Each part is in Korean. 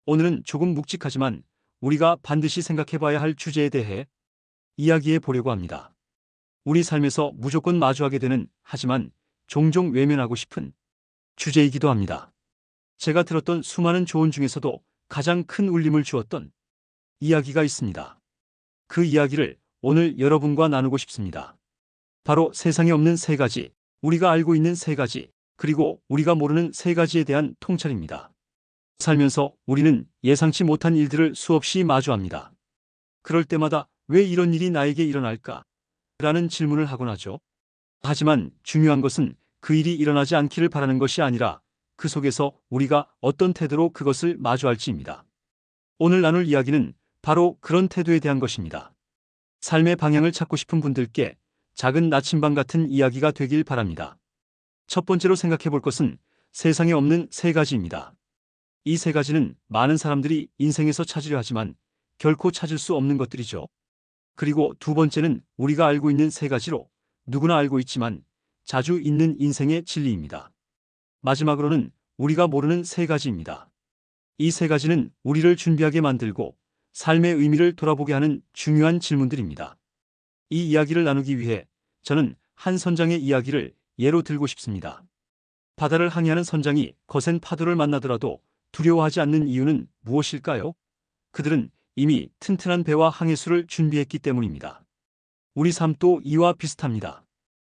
오늘은 조금 묵직하지만 우리가 반드시 생각해봐야 할 주제에 대해 이야기해 보려고 합니다. 우리 삶에서 무조건 마주하게 되는, 하지만 종종 외면하고 싶은 주제이기도 합니다. 제가 들었던 수많은 조언 중에서도 가장 큰 울림을 주었던 이야기가 있습니다. 그 이야기를 오늘 여러분과 나누고 싶습니다. 바로 세상에 없는 세 가지, 우리가 알고 있는 세 가지, 그리고 우리가 모르는 세 가지에 대한 통찰입니다. 살면서 우리는 예상치 못한 일들을 수없이 마주합니다. 그럴 때마다 왜 이런 일이 나에게 일어날까? 라는 질문을 하곤 하죠. 하지만 중요한 것은 그 일이 일어나지 않기를 바라는 것이 아니라 그 속에서 우리가 어떤 태도로 그것을 마주할지입니다. 오늘 나눌 이야기는 바로 그런 태도에 대한 것입니다. 삶의 방향을 찾고 싶은 분들께 작은 나침반 같은 이야기가 되길 바랍니다. 첫 번째로 생각해 볼 것은 세상에 없는 세 가지입니다. 이 세 가지는 많은 사람들이 인생에서 찾으려 하지만 결코 찾을 수 없는 것들이죠. 그리고 두 번째는 우리가 알고 있는 세 가지로 누구나 알고 있지만 자주 있는 인생의 진리입니다. 마지막으로는 우리가 모르는 세 가지입니다. 이 세 가지는 우리를 준비하게 만들고 삶의 의미를 돌아보게 하는 중요한 질문들입니다. 이 이야기를 나누기 위해 저는 한 선장의 이야기를 예로 들고 싶습니다. 바다를 항해하는 선장이 거센 파도를 만나더라도 두려워하지 않는 이유는 무엇일까요? 그들은 이미 튼튼한 배와 항해수를 준비했기 때문입니다. 우리 삶도 이와 비슷합니다.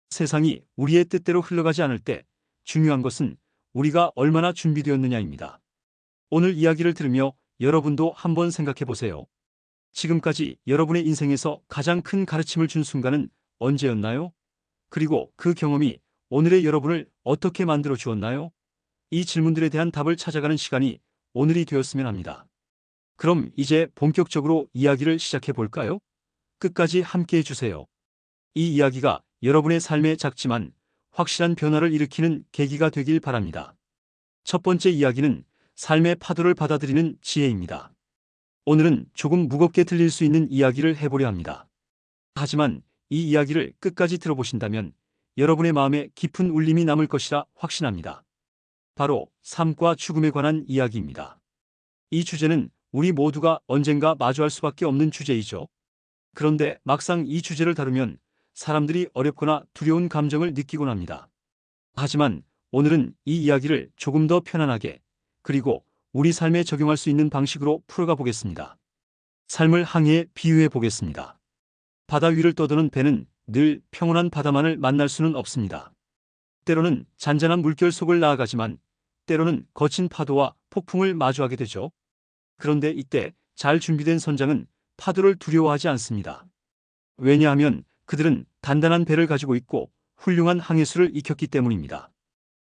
세상이 우리의 뜻대로 흘러가지 않을 때 중요한 것은 우리가 얼마나 준비되었느냐입니다. 오늘 이야기를 들으며 여러분도 한번 생각해 보세요. 지금까지 여러분의 인생에서 가장 큰 가르침을 준 순간은 언제였나요? 그리고 그 경험이 오늘의 여러분을 어떻게 만들어 주었나요? 이 질문들에 대한 답을 찾아가는 시간이 오늘이 되었으면 합니다. 그럼 이제 본격적으로 이야기를 시작해 볼까요? 끝까지 함께 해주세요. 이 이야기가 여러분의 삶에 작지만 확실한 변화를 일으키는 계기가 되길 바랍니다. 첫 번째 이야기는 삶의 파도를 받아들이는 지혜입니다. 오늘은 조금 무겁게 들릴 수 있는 이야기를 해보려 합니다. 하지만 이 이야기를 끝까지 들어보신다면 여러분의 마음에 깊은 울림이 남을 것이라 확신합니다. 바로 삶과 죽음에 관한 이야기입니다. 이 주제는 우리 모두가 언젠가 마주할 수밖에 없는 주제이죠. 그런데 막상 이 주제를 다루면 사람들이 어렵거나 두려운 감정을 느끼곤 합니다. 하지만 오늘은 이 이야기를 조금 더 편안하게, 그리고 우리 삶에 적용할 수 있는 방식으로 풀어가 보겠습니다. 삶을 항해에 비유해 보겠습니다. 바다 위를 떠도는 배는 늘 평온한 바다만을 만날 수는 없습니다. 때로는 잔잔한 물결 속을 나아가지만 때로는 거친 파도와 폭풍을 마주하게 되죠. 그런데 이때 잘 준비된 선장은 파도를 두려워하지 않습니다. 왜냐하면 그들은 단단한 배를 가지고 있고 훌륭한 항해수를 익혔기 때문입니다.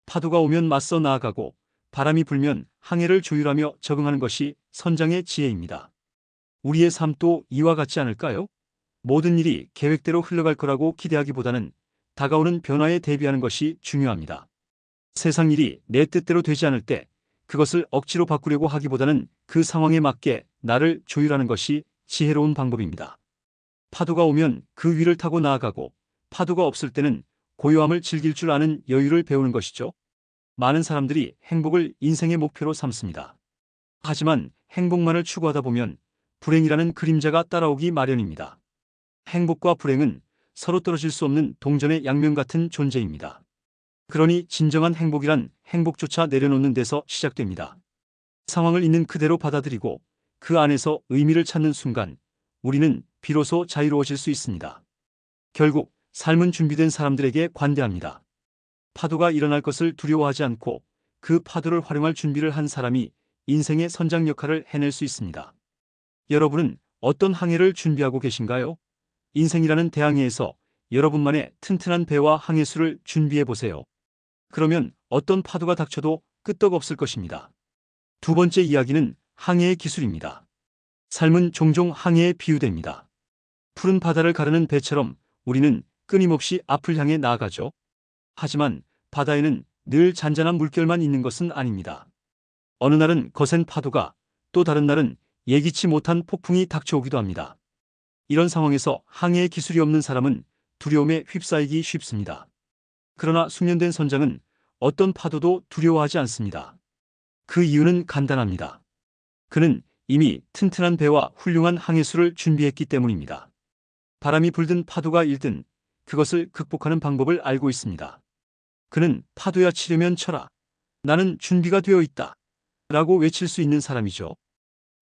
파도가 오면 맞서 나아가고 바람이 불면 항해를 조율하며 적응하는 것이 선장의 지혜입니다. 우리의 삶도 이와 같지 않을까요? 모든 일이 계획대로 흘러갈 거라고 기대하기보다는 다가오는 변화에 대비하는 것이 중요합니다. 세상 일이 내 뜻대로 되지 않을 때 그것을 억지로 바꾸려고 하기보다는 그 상황에 맞게 나를 조율하는 것이 지혜로운 방법입니다. 파도가 오면 그 위를 타고 나아가고 파도가 없을 때는 고요함을 즐길 줄 아는 여유를 배우는 것이죠. 많은 사람들이 행복을 인생의 목표로 삼습니다. 하지만 행복만을 추구하다 보면 불행이라는 그림자가 따라오기 마련입니다. 행복과 불행은 서로 떨어질 수 없는 동전의 양면 같은 존재입니다. 그러니 진정한 행복이란 행복조차 내려놓는 데서 시작됩니다. 상황을 있는 그대로 받아들이고 그 안에서 의미를 찾는 순간 우리는 비로소 자유로워질 수 있습니다. 결국 삶은 준비된 사람들에게 관대합니다. 파도가 일어날 것을 두려워하지 않고 그 파도를 활용할 준비를 한 사람이 인생의 선장 역할을 해낼 수 있습니다. 여러분은 어떤 항해를 준비하고 계신가요? 인생이라는 대항해에서 여러분만의 튼튼한 배와 항해수를 준비해 보세요. 그러면 어떤 파도가 닥쳐도 끄떡없을 것입니다. 두 번째 이야기는 항해의 기술입니다. 삶은 종종 항해에 비유됩니다. 푸른 바다를 가르는 배처럼 우리는 끊임없이 앞을 향해 나아가죠. 하지만 바다에는 늘 잔잔한 물결만 있는 것은 아닙니다. 어느 날은 거센 파도가, 또 다른 날은 예기치 못한 폭풍이 닥쳐오기도 합니다. 이런 상황에서 항해의 기술이 없는 사람은 두려움에 휩싸이기 쉽습니다. 그러나 숙련된 선장은 어떤 파도도 두려워하지 않습니다. 그 이유는 간단합니다. 그는 이미 튼튼한 배와 훌륭한 항해술을 준비했기 때문입니다. 바람이 불든 파도가 일든 그것을 극복하는 방법을 알고 있습니다. 그는 파도야 치려면 쳐라. 나는 준비가 되어 있다. 라고 외칠 수 있는 사람이죠.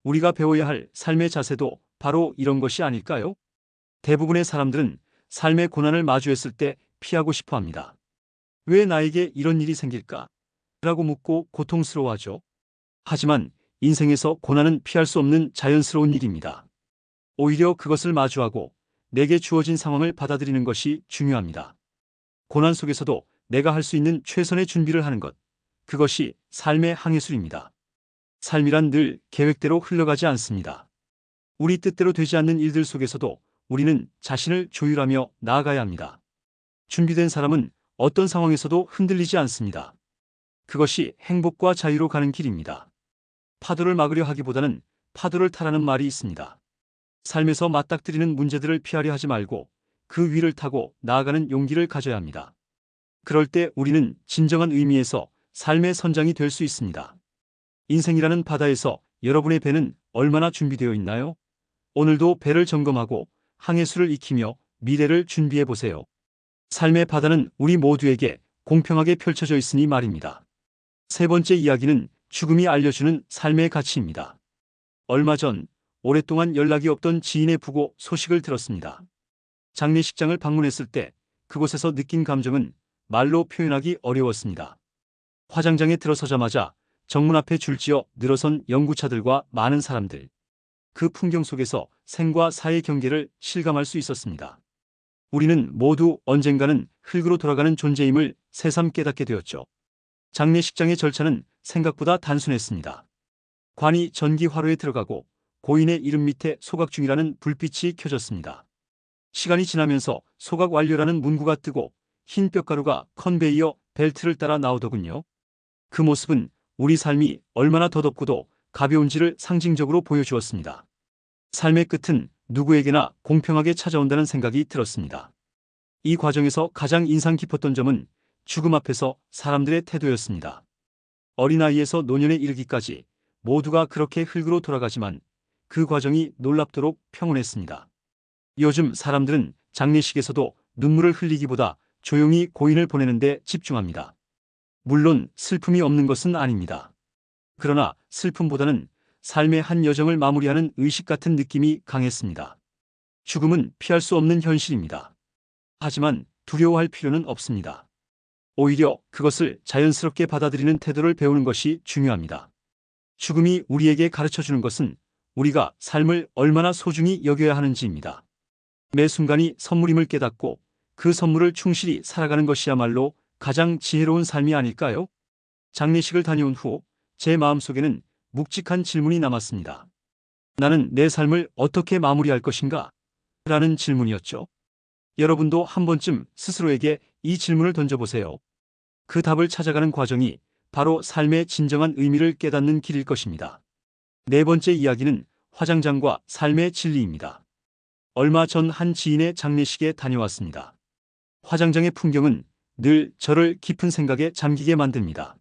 우리가 배워야 할 삶의 자세도 바로 이런 것이 아닐까요? 대부분의 사람들은 삶의 고난을 마주했을 때 피하고 싶어 합니다. 왜 나에게 이런 일이 생길까? 라고 묻고 고통스러워하죠. 하지만 인생에서 고난은 피할 수 없는 자연스러운 일입니다. 오히려 그것을 마주하고 내게 주어진 상황을 받아들이는 것이 중요합니다. 고난 속에서도 내가 할 수 있는 최선의 준비를 하는 것, 그것이 삶의 항해술입니다. 삶이란 늘 계획대로 흘러가지 않습니다. 우리 뜻대로 되지 않는 일들 속에서도 우리는 자신을 조율하며 나아가야 합니다. 준비된 사람은 어떤 상황에서도 흔들리지 않습니다. 그것이 행복과 자유로 가는 길입니다. 파도를 막으려 하기보다는 파도를 타라는 말이 있습니다. 삶에서 맞닥뜨리는 문제들을 피하려 하지 말고 그 위를 타고 나아가는 용기를 가져야 합니다. 그럴 때 우리는 진정한 의미에서 삶의 선장이 될 수 있습니다. 인생이라는 바다에서 여러분의 배는 얼마나 준비되어 있나요? 오늘도 배를 점검하고 항해술을 익히며 미래를 준비해 보세요. 삶의 바다는 우리 모두에게 공평하게 펼쳐져 있으니 말입니다. 세 번째 이야기는 죽음이 알려주는 삶의 가치입니다. 얼마 전 오랫동안 연락이 없던 지인의 부고 소식을 들었습니다. 장례식장을 방문했을 때 그곳에서 느낀 감정은 말로 표현하기 어려웠습니다. 화장장에 들어서자마자 정문 앞에 줄지어 늘어선 연구차들과 많은 사람들. 그 풍경 속에서 생과 사의 경계를 실감할 수 있었습니다. 우리는 모두 언젠가는 흙으로 돌아가는 존재임을 새삼 깨닫게 되었죠. 장례식장의 절차는 생각보다 단순했습니다. 관이 전기 화로에 들어가고 고인의 이름 밑에 소각 중이라는 불빛이 켜졌습니다. 시간이 지나면서 소각 완료라는 문구가 뜨고 흰 뼈가루가 컨베이어 벨트를 따라 나오더군요. 그 모습은 우리 삶이 얼마나 더덥고도 가벼운지를 상징적으로 보여주었습니다. 삶의 끝은 누구에게나 공평하게 찾아온다는 생각이 들었습니다. 이 과정에서 가장 인상 깊었던 점은 죽음 앞에서 사람들의 태도였습니다. 어린아이에서 노년에 이르기까지 모두가 그렇게 흙으로 돌아가지만 그 과정이 놀랍도록 평온했습니다. 요즘 사람들은 장례식에서도 눈물을 흘리기보다 조용히 고인을 보내는 데 집중합니다. 물론 슬픔이 없는 것은 아닙니다. 그러나 슬픔보다는 삶의 한 여정을 마무리하는 의식 같은 느낌이 강했습니다. 죽음은 피할 수 없는 현실입니다. 하지만 두려워할 필요는 없습니다. 오히려 그것을 자연스럽게 받아들이는 태도를 배우는 것이 중요합니다. 죽음이 우리에게 가르쳐주는 것은 우리가 삶을 얼마나 소중히 여겨야 하는지입니다. 매 순간이 선물임을 깨닫고 그 선물을 충실히 살아가는 것이야말로 가장 지혜로운 삶이 아닐까요? 장례식을 다녀온 후 제 마음속에는 묵직한 질문이 남았습니다. 나는 내 삶을 어떻게 마무리할 것인가? 라는 질문이었죠. 여러분도 한 번쯤 스스로에게 이 질문을 던져보세요. 그 답을 찾아가는 과정이 바로 삶의 진정한 의미를 깨닫는 길일 것입니다. 네 번째 이야기는 화장장과 삶의 진리입니다. 얼마 전 한 지인의 장례식에 다녀왔습니다. 화장장의 풍경은 늘 저를 깊은 생각에 잠기게 만듭니다.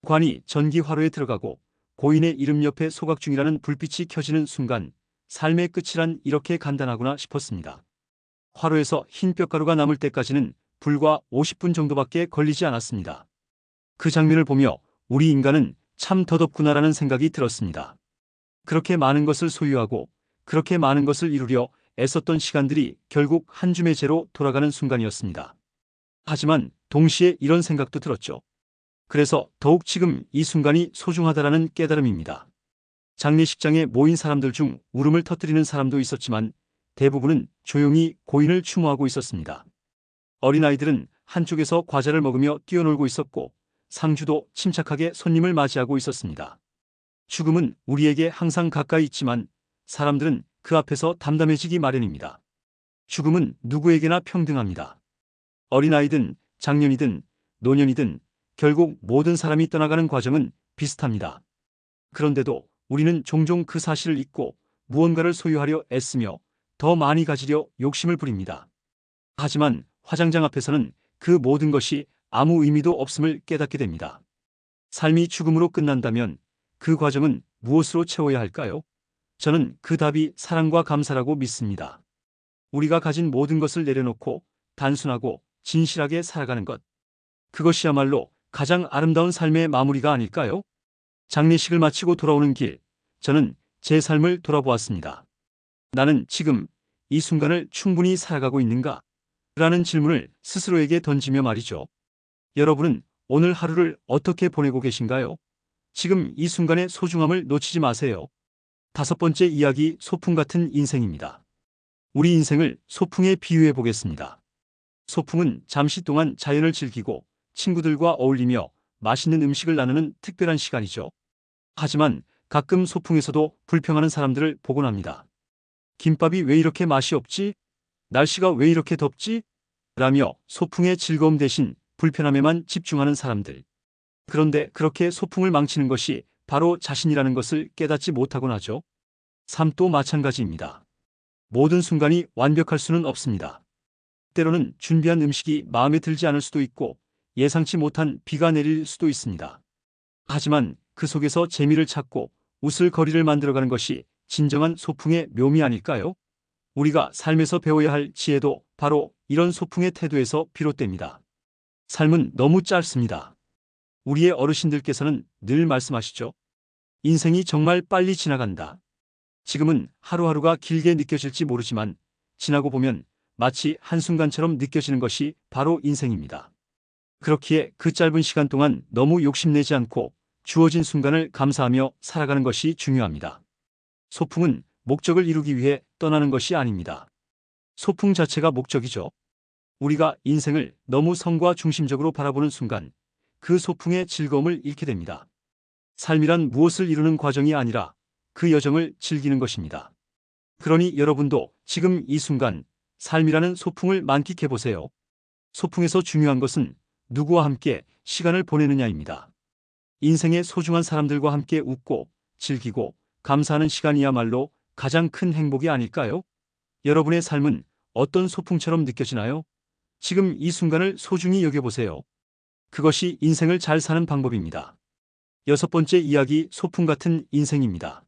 관이 전기 화로에 들어가고 고인의 이름 옆에 소각 중이라는 불빛이 켜지는 순간 삶의 끝이란 이렇게 간단하구나 싶었습니다. 화로에서 흰 뼈가루가 남을 때까지는 불과 50분 정도밖에 걸리지 않았습니다. 그 장면을 보며 우리 인간은 참 더덥구나라는 생각이 들었습니다. 그렇게 많은 것을 소유하고 그렇게 많은 것을 이루려 애썼던 시간들이 결국 한 줌의 재로 돌아가는 순간이었습니다. 하지만 동시에 이런 생각도 들었죠. 그래서 더욱 지금 이 순간이 소중하다라는 깨달음입니다. 장례식장에 모인 사람들 중 울음을 터뜨리는 사람도 있었지만 대부분은 조용히 고인을 추모하고 있었습니다. 어린아이들은 한쪽에서 과자를 먹으며 뛰어놀고 있었고 상주도 침착하게 손님을 맞이하고 있었습니다. 죽음은 우리에게 항상 가까이 있지만 사람들은 그 앞에서 담담해지기 마련입니다. 죽음은 누구에게나 평등합니다. 어린아이든 장년이든 노년이든 결국 모든 사람이 떠나가는 과정은 비슷합니다. 그런데도 우리는 종종 그 사실을 잊고 무언가를 소유하려 애쓰며 더 많이 가지려 욕심을 부립니다. 하지만 화장장 앞에서는 그 모든 것이 아무 의미도 없음을 깨닫게 됩니다. 삶이 죽음으로 끝난다면 그 과정은 무엇으로 채워야 할까요? 저는 그 답이 사랑과 감사라고 믿습니다. 우리가 가진 모든 것을 내려놓고 단순하고 진실하게 살아가는 것. 그것이야말로 가장 아름다운 삶의 마무리가 아닐까요? 장례식을 마치고 돌아오는 길, 저는 제 삶을 돌아보았습니다. 나는 지금 이 순간을 충분히 살아가고 있는가? 라는 질문을 스스로에게 던지며 말이죠. 여러분은 오늘 하루를 어떻게 보내고 계신가요? 지금 이 순간의 소중함을 놓치지 마세요. 다섯 번째 이야기, 소풍 같은 인생입니다. 우리 인생을 소풍에 비유해 보겠습니다. 소풍은 잠시 동안 자연을 즐기고 친구들과 어울리며 맛있는 음식을 나누는 특별한 시간이죠. 하지만 가끔 소풍에서도 불평하는 사람들을 보곤 합니다. 김밥이 왜 이렇게 맛이 없지? 날씨가 왜 이렇게 덥지? 라며 소풍의 즐거움 대신 불편함에만 집중하는 사람들. 그런데 그렇게 소풍을 망치는 것이 바로 자신이라는 것을 깨닫지 못하곤 하죠. 삶도 마찬가지입니다. 모든 순간이 완벽할 수는 없습니다. 때로는 준비한 음식이 마음에 들지 않을 수도 있고 예상치 못한 비가 내릴 수도 있습니다. 하지만 그 속에서 재미를 찾고 웃을 거리를 만들어가는 것이 진정한 소풍의 묘미 아닐까요? 우리가 삶에서 배워야 할 지혜도 바로 이런 소풍의 태도에서 비롯됩니다. 삶은 너무 짧습니다. 우리의 어르신들께서는 늘 말씀하시죠. 인생이 정말 빨리 지나간다. 지금은 하루하루가 길게 느껴질지 모르지만 지나고 보면 마치 한순간처럼 느껴지는 것이 바로 인생입니다. 그렇기에 그 짧은 시간 동안 너무 욕심내지 않고 주어진 순간을 감사하며 살아가는 것이 중요합니다. 소풍은 목적을 이루기 위해 떠나는 것이 아닙니다. 소풍 자체가 목적이죠. 우리가 인생을 너무 성과 중심적으로 바라보는 순간 그 소풍의 즐거움을 잃게 됩니다. 삶이란 무엇을 이루는 과정이 아니라 그 여정을 즐기는 것입니다. 그러니 여러분도 지금 이 순간 삶이라는 소풍을 만끽해 보세요. 소풍에서 중요한 것은 누구와 함께 시간을 보내느냐입니다. 인생의 소중한 사람들과 함께 웃고 즐기고 감사하는 시간이야말로 가장 큰 행복이 아닐까요? 여러분의 삶은 어떤 소풍처럼 느껴지나요? 지금 이 순간을 소중히 여겨보세요. 그것이 인생을 잘 사는 방법입니다. 여섯 번째 이야기, 소풍 같은 인생입니다.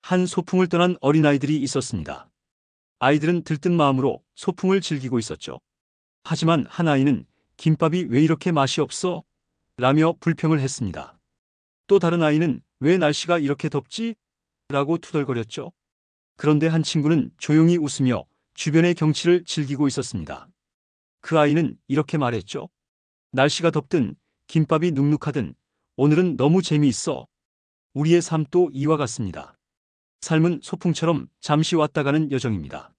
한 소풍을 떠난 어린아이들이 있었습니다. 아이들은 들뜬 마음으로 소풍을 즐기고 있었죠. 하지만 한 아이는 김밥이 왜 이렇게 맛이 없어? 라며 불평을 했습니다. 또 다른 아이는 왜 날씨가 이렇게 덥지? 라고 투덜거렸죠. 그런데 한 친구는 조용히 웃으며 주변의 경치를 즐기고 있었습니다. 그 아이는 이렇게 말했죠. 날씨가 덥든 김밥이 눅눅하든 오늘은 너무 재미있어. 우리의 삶도 이와 같습니다. 삶은 소풍처럼 잠시 왔다 가는 여정입니다.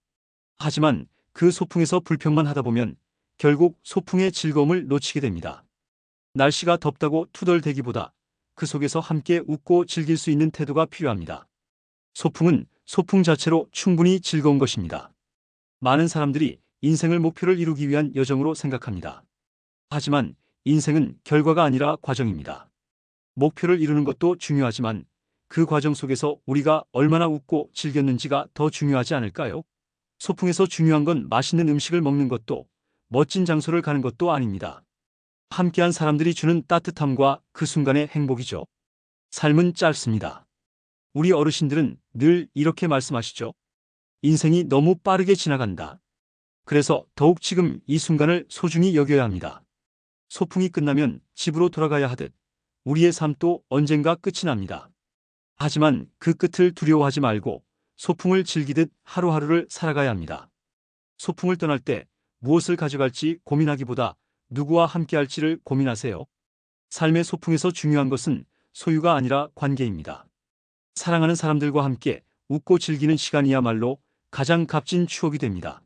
하지만 그 소풍에서 불평만 하다 보면 결국 소풍의 즐거움을 놓치게 됩니다. 날씨가 덥다고 투덜대기보다 그 속에서 함께 웃고 즐길 수 있는 태도가 필요합니다. 소풍은 소풍 자체로 충분히 즐거운 것입니다. 많은 사람들이 인생을 목표를 이루기 위한 여정으로 생각합니다. 하지만 인생은 결과가 아니라 과정입니다. 목표를 이루는 것도 중요하지만 그 과정 속에서 우리가 얼마나 웃고 즐겼는지가 더 중요하지 않을까요? 소풍에서 중요한 건 맛있는 음식을 먹는 것도 멋진 장소를 가는 것도 아닙니다. 함께한 사람들이 주는 따뜻함과 그 순간의 행복이죠. 삶은 짧습니다. 우리 어르신들은 늘 이렇게 말씀하시죠. 인생이 너무 빠르게 지나간다. 그래서 더욱 지금 이 순간을 소중히 여겨야 합니다. 소풍이 끝나면 집으로 돌아가야 하듯 우리의 삶도 언젠가 끝이 납니다. 하지만 그 끝을 두려워하지 말고 소풍을 즐기듯 하루하루를 살아가야 합니다. 소풍을 떠날 때 무엇을 가져갈지 고민하기보다 누구와 함께할지를 고민하세요. 삶의 소풍에서 중요한 것은 소유가 아니라 관계입니다. 사랑하는 사람들과 함께 웃고 즐기는 시간이야말로 가장 값진 추억이 됩니다.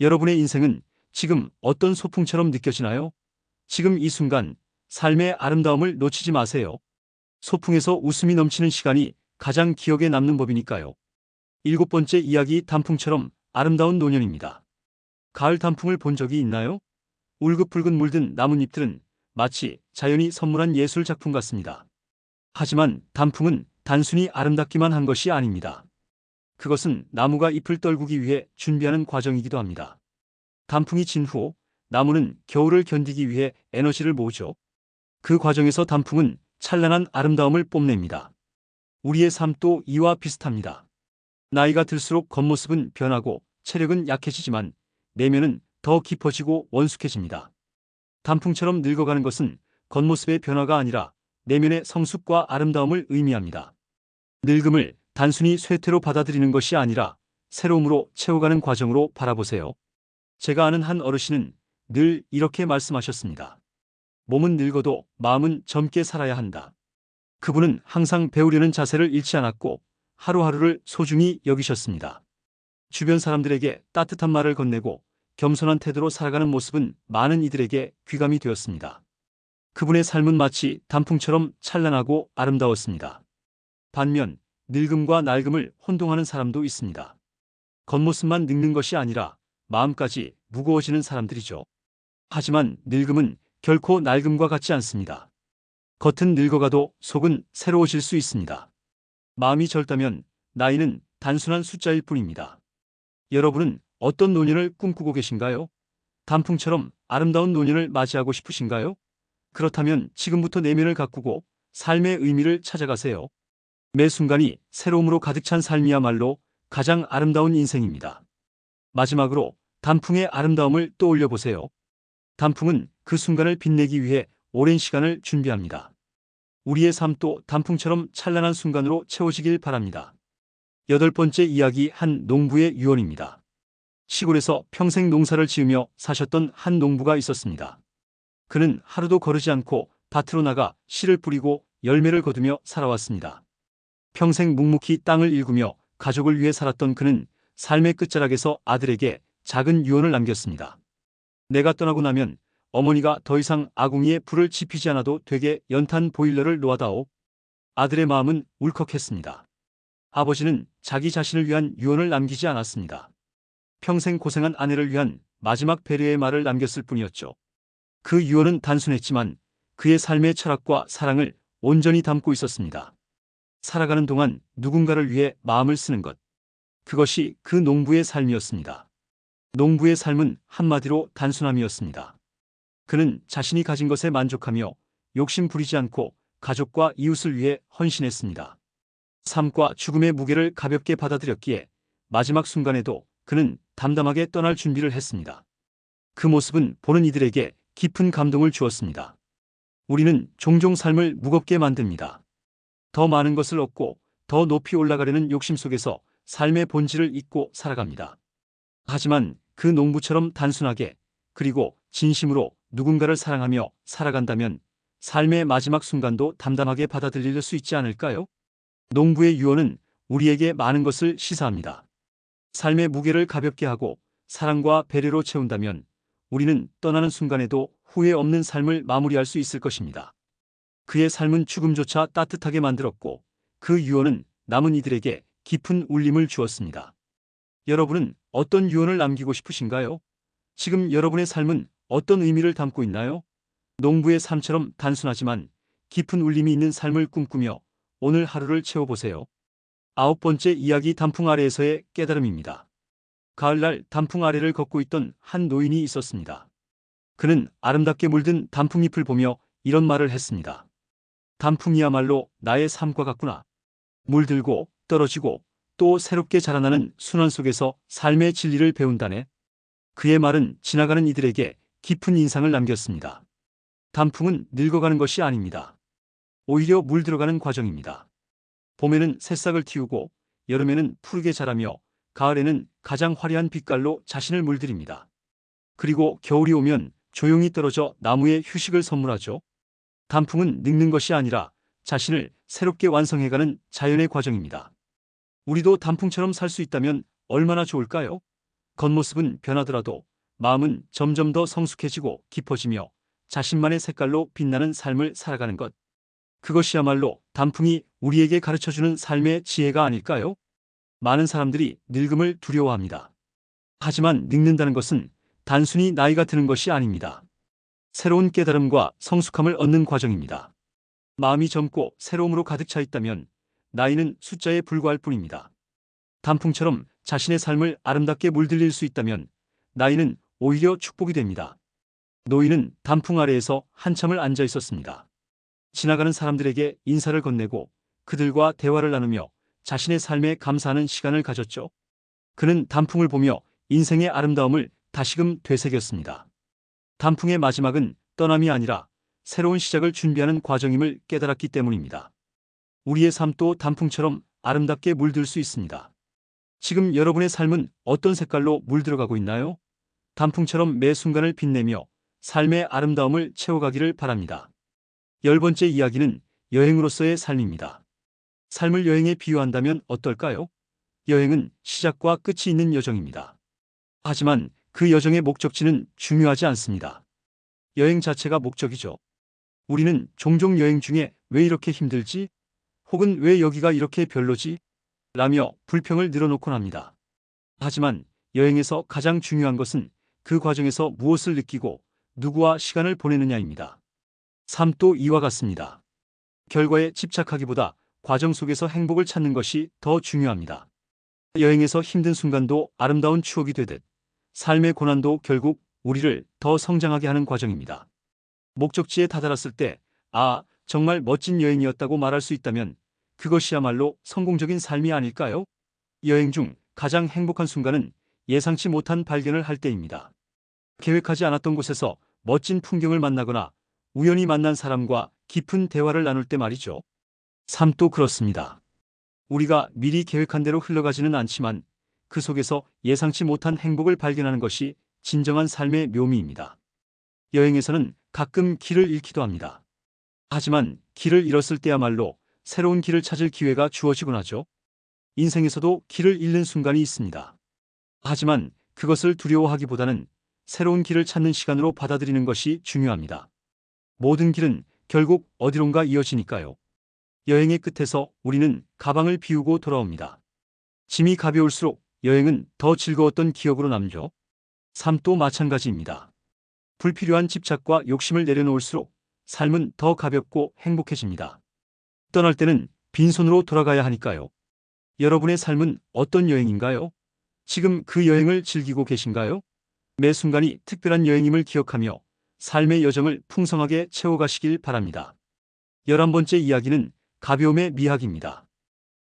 여러분의 인생은 지금 어떤 소풍처럼 느껴지나요? 지금 이 순간 삶의 아름다움을 놓치지 마세요. 소풍에서 웃음이 넘치는 시간이 가장 기억에 남는 법이니까요. 일곱 번째 이야기, 단풍처럼 아름다운 노년입니다. 가을 단풍을 본 적이 있나요? 울긋불긋 물든 나뭇잎들은 마치 자연이 선물한 예술 작품 같습니다. 하지만 단풍은 단순히 아름답기만 한 것이 아닙니다. 그것은 나무가 잎을 떨구기 위해 준비하는 과정이기도 합니다. 단풍이 진 후 나무는 겨울을 견디기 위해 에너지를 모으죠. 그 과정에서 단풍은 찬란한 아름다움을 뽐냅니다. 우리의 삶도 이와 비슷합니다. 나이가 들수록 겉모습은 변하고 체력은 약해지지만 내면은 더 깊어지고 원숙해집니다. 단풍처럼 늙어가는 것은 겉모습의 변화가 아니라 내면의 성숙과 아름다움을 의미합니다. 늙음을 단순히 쇠퇴로 받아들이는 것이 아니라 새로움으로 채워가는 과정으로 바라보세요. 제가 아는 한 어르신은 늘 이렇게 말씀하셨습니다. 몸은 늙어도 마음은 젊게 살아야 한다. 그분은 항상 배우려는 자세를 잃지 않았고 하루하루를 소중히 여기셨습니다. 주변 사람들에게 따뜻한 말을 건네고 겸손한 태도로 살아가는 모습은 많은 이들에게 귀감이 되었습니다. 그분의 삶은 마치 단풍처럼 찬란하고 아름다웠습니다. 반면 늙음과 낡음을 혼동하는 사람도 있습니다. 겉모습만 늙는 것이 아니라 마음까지 무거워지는 사람들이죠. 하지만 늙음은 결코 낡음과 같지 않습니다. 겉은 늙어가도 속은 새로워질 수 있습니다. 마음이 젊다면 나이는 단순한 숫자일 뿐입니다. 여러분은 어떤 노년을 꿈꾸고 계신가요? 단풍처럼 아름다운 노년을 맞이하고 싶으신가요? 그렇다면 지금부터 내면을 가꾸고 삶의 의미를 찾아가세요. 매 순간이 새로움으로 가득 찬 삶이야말로 가장 아름다운 인생입니다. 마지막으로 단풍의 아름다움을 떠올려 보세요. 단풍은 그 순간을 빛내기 위해 오랜 시간을 준비합니다. 우리의 삶도 단풍처럼 찬란한 순간으로 채워지길 바랍니다. 8번째 이야기 한 농부의 유언입니다. 시골에서 평생 농사를 지으며 사셨던 한 농부가 있었습니다. 그는 하루도 거르지 않고 밭으로 나가 씨를 뿌리고 열매를 거두며 살아왔습니다. 평생 묵묵히 땅을 일구며 가족을 위해 살았던 그는 삶의 끝자락에서 아들에게 작은 유언을 남겼습니다. 내가 떠나고 나면 어머니가 더 이상 아궁이에 불을 지피지 않아도 되게 연탄 보일러를 놓아다오. 아들의 마음은 울컥했습니다. 아버지는 자기 자신을 위한 유언을 남기지 않았습니다. 평생 고생한 아내를 위한 마지막 배려의 말을 남겼을 뿐이었죠. 그 유언은 단순했지만 그의 삶의 철학과 사랑을 온전히 담고 있었습니다. 살아가는 동안 누군가를 위해 마음을 쓰는 것. 그것이 그 농부의 삶이었습니다. 농부의 삶은 한마디로 단순함이었습니다. 그는 자신이 가진 것에 만족하며 욕심 부리지 않고 가족과 이웃을 위해 헌신했습니다. 삶과 죽음의 무게를 가볍게 받아들였기에 마지막 순간에도 그는 담담하게 떠날 준비를 했습니다. 그 모습은 보는 이들에게 깊은 감동을 주었습니다. 우리는 종종 삶을 무겁게 만듭니다. 더 많은 것을 얻고 더 높이 올라가려는 욕심 속에서 삶의 본질을 잊고 살아갑니다. 하지만 그 농부처럼 단순하게 그리고 진심으로 누군가를 사랑하며 살아간다면 삶의 마지막 순간도 담담하게 받아들일 수 있지 않을까요? 농부의 유언은 우리에게 많은 것을 시사합니다. 삶의 무게를 가볍게 하고 사랑과 배려로 채운다면 우리는 떠나는 순간에도 후회 없는 삶을 마무리할 수 있을 것입니다. 그의 삶은 죽음조차 따뜻하게 만들었고 그 유언은 남은 이들에게 깊은 울림을 주었습니다. 여러분은 어떤 유언을 남기고 싶으신가요? 지금 여러분의 삶은 어떤 의미를 담고 있나요? 농부의 삶처럼 단순하지만 깊은 울림이 있는 삶을 꿈꾸며 오늘 하루를 채워보세요. 9번째 이야기 단풍 아래에서의 깨달음입니다. 가을날 단풍 아래를 걷고 있던 한 노인이 있었습니다. 그는 아름답게 물든 단풍잎을 보며 이런 말을 했습니다. 단풍이야말로 나의 삶과 같구나. 물들고 떨어지고 또 새롭게 자라나는 순환 속에서 삶의 진리를 배운다네. 그의 말은 지나가는 이들에게 깊은 인상을 남겼습니다. 단풍은 늙어가는 것이 아닙니다. 오히려 물들어가는 과정입니다. 봄에는 새싹을 틔우고 여름에는 푸르게 자라며 가을에는 가장 화려한 빛깔로 자신을 물들입니다. 그리고 겨울이 오면 조용히 떨어져 나무에 휴식을 선물하죠. 단풍은 늙는 것이 아니라 자신을 새롭게 완성해가는 자연의 과정입니다. 우리도 단풍처럼 살 수 있다면 얼마나 좋을까요? 겉모습은 변하더라도 마음은 점점 더 성숙해지고 깊어지며 자신만의 색깔로 빛나는 삶을 살아가는 것. 그것이야말로 단풍이 우리에게 가르쳐주는 삶의 지혜가 아닐까요? 많은 사람들이 늙음을 두려워합니다. 하지만 늙는다는 것은 단순히 나이가 드는 것이 아닙니다. 새로운 깨달음과 성숙함을 얻는 과정입니다. 마음이 젊고 새로움으로 가득 차 있다면 나이는 숫자에 불과할 뿐입니다. 단풍처럼 자신의 삶을 아름답게 물들일 수 있다면 나이는 오히려 축복이 됩니다. 노인은 단풍 아래에서 한참을 앉아 있었습니다. 지나가는 사람들에게 인사를 건네고 그들과 대화를 나누며 자신의 삶에 감사하는 시간을 가졌죠. 그는 단풍을 보며 인생의 아름다움을 다시금 되새겼습니다. 단풍의 마지막은 떠남이 아니라 새로운 시작을 준비하는 과정임을 깨달았기 때문입니다. 우리의 삶도 단풍처럼 아름답게 물들 수 있습니다. 지금 여러분의 삶은 어떤 색깔로 물들어가고 있나요? 단풍처럼 매 순간을 빛내며 삶의 아름다움을 채워가기를 바랍니다. 10번째 이야기는 여행으로서의 삶입니다. 삶을 여행에 비유한다면 어떨까요? 여행은 시작과 끝이 있는 여정입니다. 하지만 그 여정의 목적지는 중요하지 않습니다. 여행 자체가 목적이죠. 우리는 종종 여행 중에 왜 이렇게 힘들지? 혹은 왜 여기가 이렇게 별로지? 라며 불평을 늘어놓곤 합니다. 하지만 여행에서 가장 중요한 것은 그 과정에서 무엇을 느끼고 누구와 시간을 보내느냐입니다. 삶도 이와 같습니다. 결과에 집착하기보다 과정 속에서 행복을 찾는 것이 더 중요합니다. 여행에서 힘든 순간도 아름다운 추억이 되듯 삶의 고난도 결국 우리를 더 성장하게 하는 과정입니다. 목적지에 다다랐을 때, 아, 정말 멋진 여행이었다고 말할 수 있다면 그것이야말로 성공적인 삶이 아닐까요? 여행 중 가장 행복한 순간은 예상치 못한 발견을 할 때입니다. 계획하지 않았던 곳에서 멋진 풍경을 만나거나 우연히 만난 사람과 깊은 대화를 나눌 때 말이죠. 삶도 그렇습니다. 우리가 미리 계획한 대로 흘러가지는 않지만 그 속에서 예상치 못한 행복을 발견하는 것이 진정한 삶의 묘미입니다. 여행에서는 가끔 길을 잃기도 합니다. 하지만 길을 잃었을 때야말로 새로운 길을 찾을 기회가 주어지곤 하죠. 인생에서도 길을 잃는 순간이 있습니다. 하지만 그것을 두려워하기보다는 새로운 길을 찾는 시간으로 받아들이는 것이 중요합니다. 모든 길은 결국 어디론가 이어지니까요. 여행의 끝에서 우리는 가방을 비우고 돌아옵니다. 짐이 가벼울수록 여행은 더 즐거웠던 기억으로 남죠. 삶도 마찬가지입니다. 불필요한 집착과 욕심을 내려놓을수록 삶은 더 가볍고 행복해집니다. 떠날 때는 빈손으로 돌아가야 하니까요. 여러분의 삶은 어떤 여행인가요? 지금 그 여행을 즐기고 계신가요? 매 순간이 특별한 여행임을 기억하며 삶의 여정을 풍성하게 채워가시길 바랍니다. 11번째 이야기는 가벼움의 미학입니다.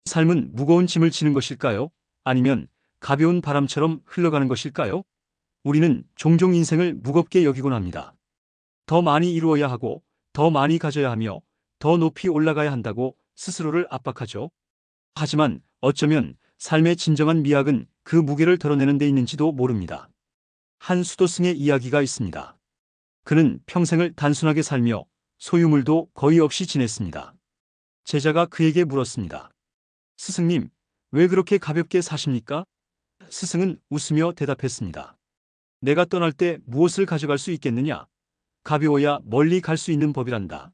삶은 무거운 짐을 지는 것일까요? 아니면 가벼운 바람처럼 흘러가는 것일까요? 우리는 종종 인생을 무겁게 여기곤 합니다. 더 많이 이루어야 하고, 더 많이 가져야 하며, 더 높이 올라가야 한다고 스스로를 압박하죠. 하지만 어쩌면 삶의 진정한 미학은 그 무게를 덜어내는 데 있는지도 모릅니다. 한 수도승의 이야기가 있습니다. 그는 평생을 단순하게 살며 소유물도 거의 없이 지냈습니다. 제자가 그에게 물었습니다. 스승님, 왜 그렇게 가볍게 사십니까? 스승은 웃으며 대답했습니다. 내가 떠날 때 무엇을 가져갈 수 있겠느냐? 가벼워야 멀리 갈 수 있는 법이란다.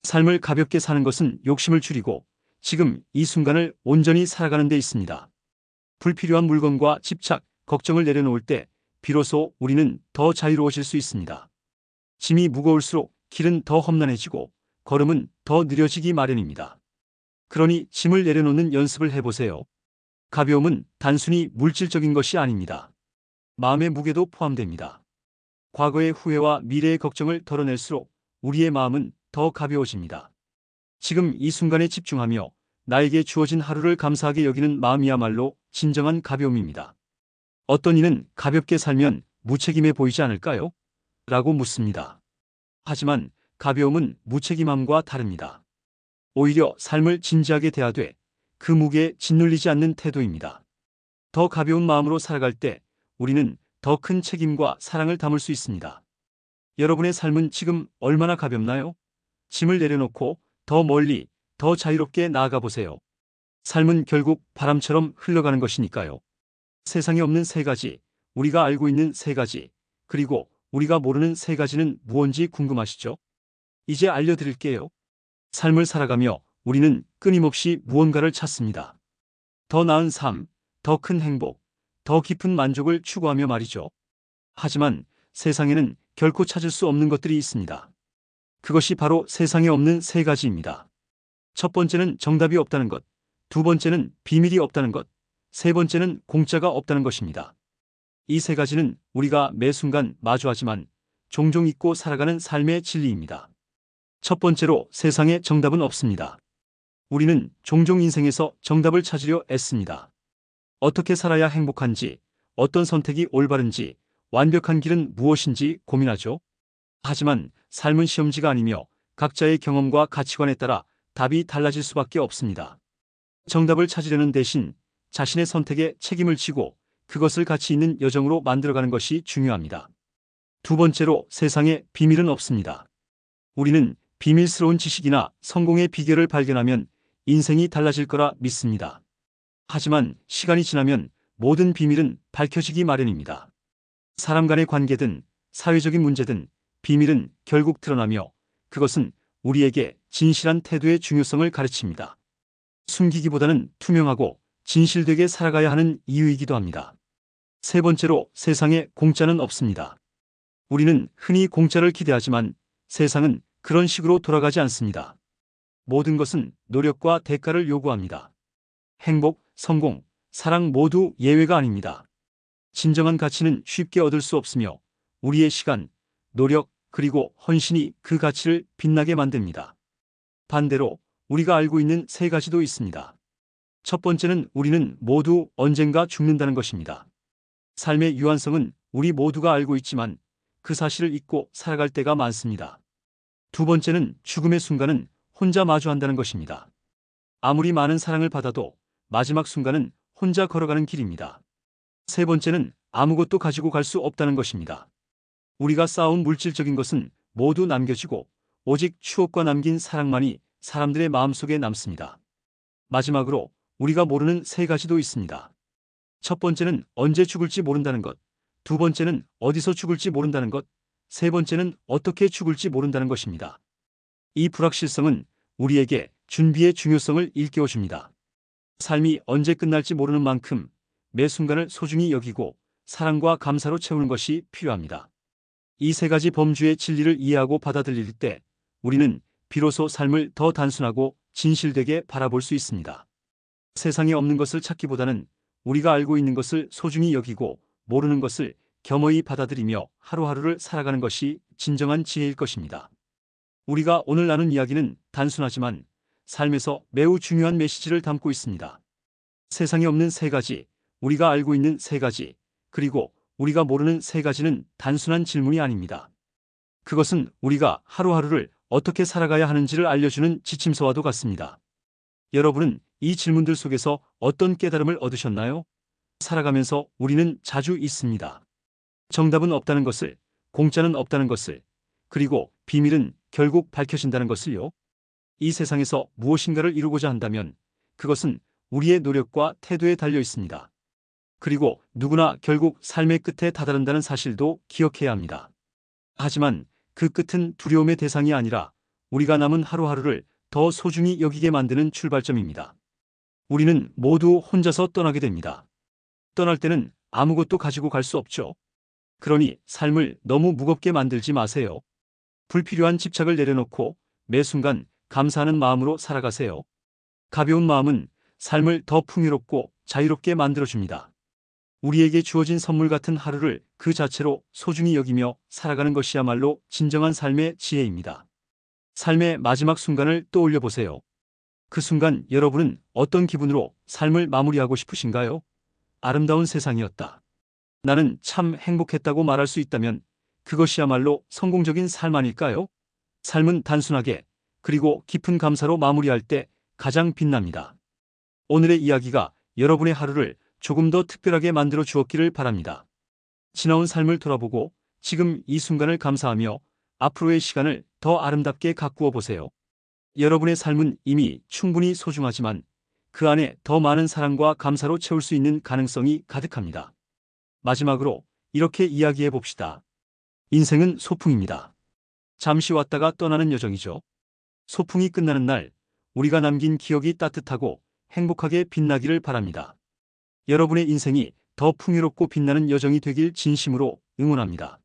삶을 가볍게 사는 것은 욕심을 줄이고 지금 이 순간을 온전히 살아가는 데 있습니다. 불필요한 물건과 집착, 걱정을 내려놓을 때 비로소 우리는 더 자유로워질 수 있습니다. 짐이 무거울수록 길은 더 험난해지고 걸음은 더 느려지기 마련입니다. 그러니 짐을 내려놓는 연습을 해보세요. 가벼움은 단순히 물질적인 것이 아닙니다. 마음의 무게도 포함됩니다. 과거의 후회와 미래의 걱정을 덜어낼수록 우리의 마음은 더 가벼워집니다. 지금 이 순간에 집중하며 나에게 주어진 하루를 감사하게 여기는 마음이야말로 진정한 가벼움입니다. 어떤 이는 가볍게 살면 무책임해 보이지 않을까요? 라고 묻습니다. 하지만 가벼움은 무책임함과 다릅니다. 오히려 삶을 진지하게 대하되 그 무게에 짓눌리지 않는 태도입니다. 더 가벼운 마음으로 살아갈 때 우리는 더 큰 책임과 사랑을 담을 수 있습니다. 여러분의 삶은 지금 얼마나 가볍나요? 짐을 내려놓고 더 멀리, 더 자유롭게 나아가 보세요. 삶은 결국 바람처럼 흘러가는 것이니까요. 세상에 없는 세 가지, 우리가 알고 있는 세 가지, 그리고 우리가 모르는 세 가지는 무엇인지 궁금하시죠? 이제 알려드릴게요. 삶을 살아가며 우리는 끊임없이 무언가를 찾습니다. 더 나은 삶, 더 큰 행복, 더 깊은 만족을 추구하며 말이죠. 하지만 세상에는 결코 찾을 수 없는 것들이 있습니다. 그것이 바로 세상에 없는 세 가지입니다. 첫 번째는 정답이 없다는 것, 두 번째는 비밀이 없다는 것, 세 번째는 공짜가 없다는 것입니다. 이 세 가지는 우리가 매 순간 마주하지만 종종 잊고 살아가는 삶의 진리입니다. 첫 번째로 세상에 정답은 없습니다. 우리는 종종 인생에서 정답을 찾으려 애씁니다. 어떻게 살아야 행복한지, 어떤 선택이 올바른지, 완벽한 길은 무엇인지 고민하죠. 하지만 삶은 시험지가 아니며 각자의 경험과 가치관에 따라 답이 달라질 수밖에 없습니다. 정답을 찾으려는 대신 자신의 선택에 책임을 지고 그것을 가치 있는 여정으로 만들어가는 것이 중요합니다. 두 번째로, 세상에 비밀은 없습니다. 우리는 비밀스러운 지식이나 성공의 비결을 발견하면 인생이 달라질 거라 믿습니다. 하지만 시간이 지나면 모든 비밀은 밝혀지기 마련입니다. 사람 간의 관계든 사회적인 문제든 비밀은 결국 드러나며 그것은 우리에게 진실한 태도의 중요성을 가르칩니다. 숨기기보다는 투명하고 진실되게 살아가야 하는 이유이기도 합니다. 세 번째로, 세상에 공짜는 없습니다. 우리는 흔히 공짜를 기대하지만 세상은 그런 식으로 돌아가지 않습니다. 모든 것은 노력과 대가를 요구합니다. 행복, 성공, 사랑 모두 예외가 아닙니다. 진정한 가치는 쉽게 얻을 수 없으며 우리의 시간, 노력, 그리고 헌신이 그 가치를 빛나게 만듭니다. 반대로 우리가 알고 있는 세 가지도 있습니다. 첫 번째는 우리는 모두 언젠가 죽는다는 것입니다. 삶의 유한성은 우리 모두가 알고 있지만 그 사실을 잊고 살아갈 때가 많습니다. 두 번째는 죽음의 순간은 혼자 마주한다는 것입니다. 아무리 많은 사랑을 받아도 마지막 순간은 혼자 걸어가는 길입니다. 세 번째는 아무것도 가지고 갈 수 없다는 것입니다. 우리가 쌓아온 물질적인 것은 모두 남겨지고 오직 추억과 남긴 사랑만이 사람들의 마음속에 남습니다. 마지막으로 우리가 모르는 세 가지도 있습니다. 첫 번째는 언제 죽을지 모른다는 것, 두 번째는 어디서 죽을지 모른다는 것, 세 번째는 어떻게 죽을지 모른다는 것입니다. 이 불확실성은 우리에게 준비의 중요성을 일깨워줍니다. 삶이 언제 끝날지 모르는 만큼 매 순간을 소중히 여기고 사랑과 감사로 채우는 것이 필요합니다. 이 세 가지 범주의 진리를 이해하고 받아들일 때 우리는 비로소 삶을 더 단순하고 진실되게 바라볼 수 있습니다. 세상에 없는 것을 찾기보다는 우리가 알고 있는 것을 소중히 여기고 모르는 것을 겸허히 받아들이며 하루하루를 살아가는 것이 진정한 지혜일 것입니다. 우리가 오늘 나눈 이야기는 단순하지만 삶에서 매우 중요한 메시지를 담고 있습니다. 세상에 없는 세 가지, 우리가 알고 있는 세 가지, 그리고 우리가 모르는 세 가지는 단순한 질문이 아닙니다. 그것은 우리가 하루하루를 어떻게 살아가야 하는지를 알려주는 지침서와도 같습니다. 여러분은 이 질문들 속에서 어떤 깨달음을 얻으셨나요? 살아가면서 우리는 자주 잊습니다. 정답은 없다는 것을, 공짜는 없다는 것을, 그리고 비밀은 결국 밝혀진다는 것을요. 이 세상에서 무엇인가를 이루고자 한다면 그것은 우리의 노력과 태도에 달려 있습니다. 그리고 누구나 결국 삶의 끝에 다다른다는 사실도 기억해야 합니다. 하지만 그 끝은 두려움의 대상이 아니라 우리가 남은 하루하루를 더 소중히 여기게 만드는 출발점입니다. 우리는 모두 혼자서 떠나게 됩니다. 떠날 때는 아무것도 가지고 갈 수 없죠. 그러니 삶을 너무 무겁게 만들지 마세요. 불필요한 집착을 내려놓고 매 순간 감사하는 마음으로 살아가세요. 가벼운 마음은 삶을 더 풍요롭고 자유롭게 만들어줍니다. 우리에게 주어진 선물 같은 하루를 그 자체로 소중히 여기며 살아가는 것이야말로 진정한 삶의 지혜입니다. 삶의 마지막 순간을 떠올려 보세요. 그 순간 여러분은 어떤 기분으로 삶을 마무리하고 싶으신가요? 아름다운 세상이었다. 나는 참 행복했다고 말할 수 있다면 그것이야말로 성공적인 삶 아닐까요? 삶은 단순하게 그리고 깊은 감사로 마무리할 때 가장 빛납니다. 오늘의 이야기가 여러분의 하루를 조금 더 특별하게 만들어 주었기를 바랍니다. 지나온 삶을 돌아보고 지금 이 순간을 감사하며 앞으로의 시간을 더 아름답게 가꾸어 보세요. 여러분의 삶은 이미 충분히 소중하지만 그 안에 더 많은 사랑과 감사로 채울 수 있는 가능성이 가득합니다. 마지막으로 이렇게 이야기해 봅시다. 인생은 소풍입니다. 잠시 왔다가 떠나는 여정이죠. 소풍이 끝나는 날 우리가 남긴 기억이 따뜻하고 행복하게 빛나기를 바랍니다. 여러분의 인생이 더 풍요롭고 빛나는 여정이 되길 진심으로 응원합니다.